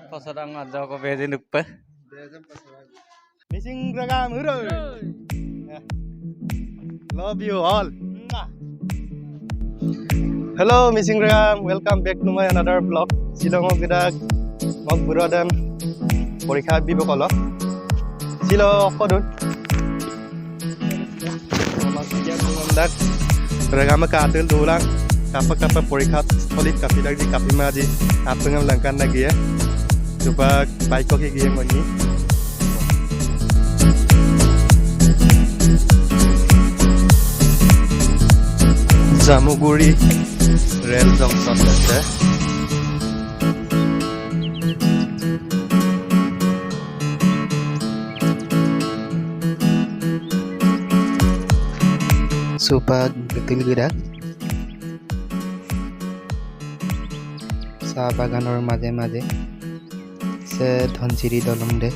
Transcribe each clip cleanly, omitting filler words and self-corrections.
Pasadang aja ko bezin uppe. Missing Ragam Hero. Love you all. Hello Missing Ragam, welcome back to my another vlog. Silong kita mag burodan porikha bibo kolo. Silo kodun. Maksudnya mengendak Ragam katil dulang. Kapag porikha polit kapi lagi kapi maji apa ngam langkan lagi ya. Coba baik kok kayak gini. Jamuguri Rail Junction আছে Supak betul gedak চাহ বাগানৰ মাজে মাজে সে ধনচিৰি দলং দে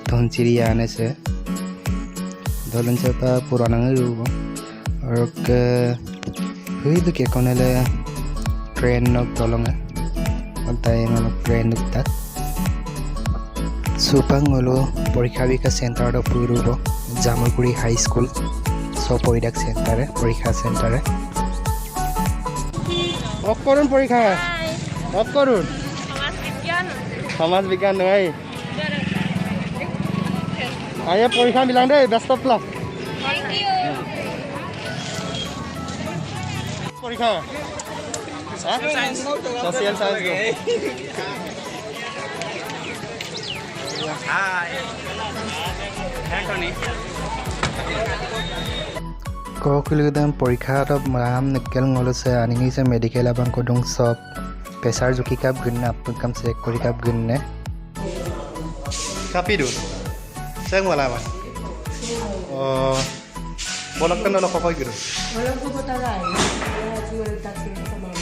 ধনচিৰি আনেছে দলং চেপা পুরানাঙে রুব আর হইল কে কোনেলে ট্রেন নক দলং তাই মানে ট্রেন তাক সুপাং হলো পরীক্ষা বিকা সেন্টার পুরুব জামুগুড়ি হাই স্কুল সপরিডাক সেন্টারে পরীক্ষা সেন্টারে অফ করুন পরীক্ষা অফ করুন সমাজ বিজ্ঞান নয় আয়া পরীক্ষা মিলাং দে best of luck Thank you. পরীক্ষা social science Hi. Anthony. Kokuludan পরীক্ষা তব মাম নিকেল ngolose aningi se medical abang kodong sop pesar juki kap gunna apkam se kori kap gunne kapi du sang wala ma oh bolak kan lo kokoy gitu Wala po po tagay. Wala siguro takin sa mama.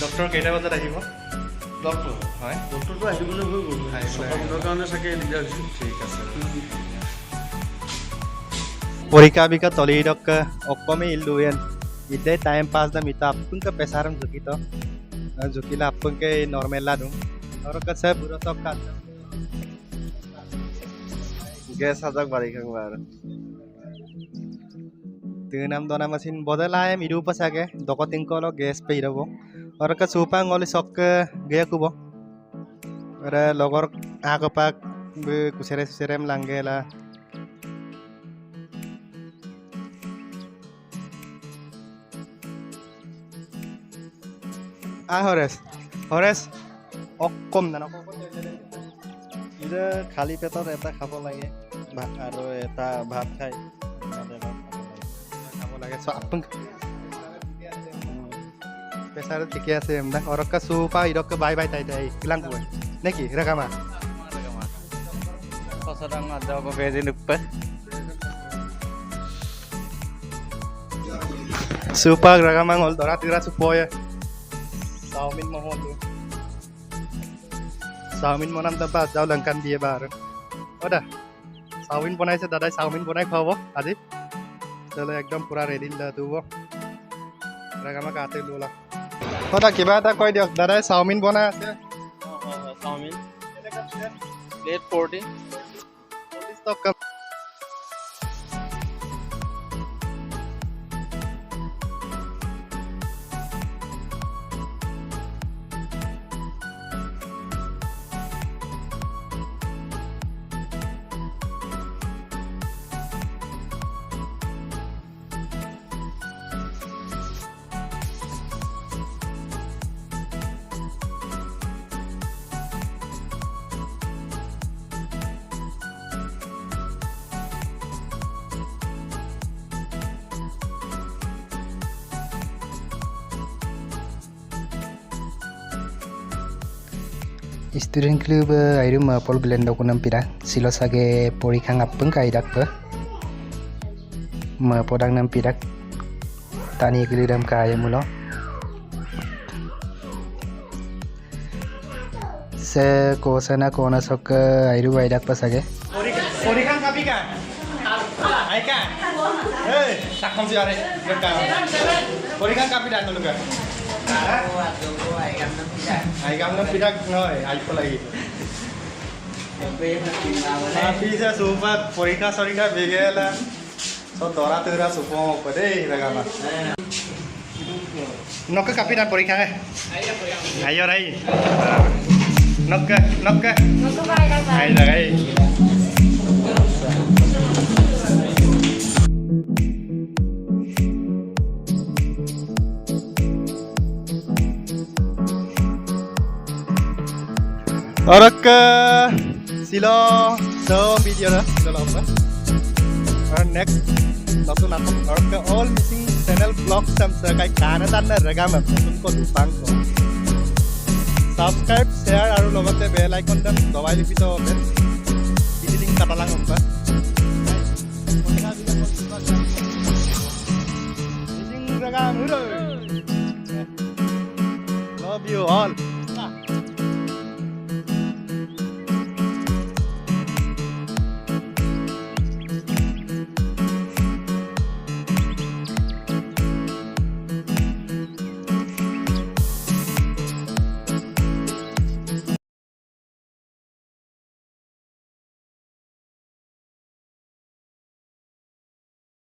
Doctor কেইটা বজাত আহিব doctor হয় ডক্টৰটো আহিবলৈ হৈ গ'ল চকাবৰ কাৰণে চাগে দিগদাৰ হৈছে ঠিক আছে পৰীক্ষা বিকা তলিডক অকমে ইলুয়েন ইদে time pass da mita appunka pesaram jukito jukila appunke normal la dum aur ka sa bura tok ka gas hajak bari kang bar tinam dona masin bodalay miru pasage dokoting ko lo gas pe irabo aur ka supang oli sok ge kubo ara logor agopak kusere serem langela হৰেশ অকম না খালী পেটত এটা খাব লাগে আৰু এটা ভাত খাই খাব লাগে প্ৰেছাৰ ঠিকে আছে এমদা অৰক্কা চুপা ইৰক্কা বাই বাই তাই তাই কিলাং কয় নেকি ৰেকামা Pasadang aja ko bezin uppe. Chupa ৰেকামা হল ধৰা তিৰা চুপয় Saumin mo holo. Saumin mo nam dapat jauh langkan dia bareng. Udah. Saumin bonai se dadai saumin bonai khawbo আজি. Chalo ekdom pura ready la tubo. Ragama kaate lola. Oda kiba eta koi diok dadai saumin bonai ase. Saumin. Plate 40. Stock Student club airum pol blendo kunam pira silo sage porikang apeng kai dak pe ma podang nam pirak tani kilidam kaya mulo se kosana kona sok airu ai dak pa sage porikang kapi ka ai ka hey tak kom siare ka porikang kapi dak nuluga Ayam nó phi đắc rồi, ai có lấy. Tapi saya super porika sorika begela. So tora tura supo pade ragama. Nok ke kapitan porika eh. Ayo rai. Nok ke. Nggak baik apa? Ayo rai. Orang ke Silo so video dah dalam apa? Next satu nampuk orang ke all missing channel vlog sam sekai kana tanna regam unko dupang ko subscribe share aru logote bell icon tan dabai lipito ben editing katalang umpa missing regam love you all.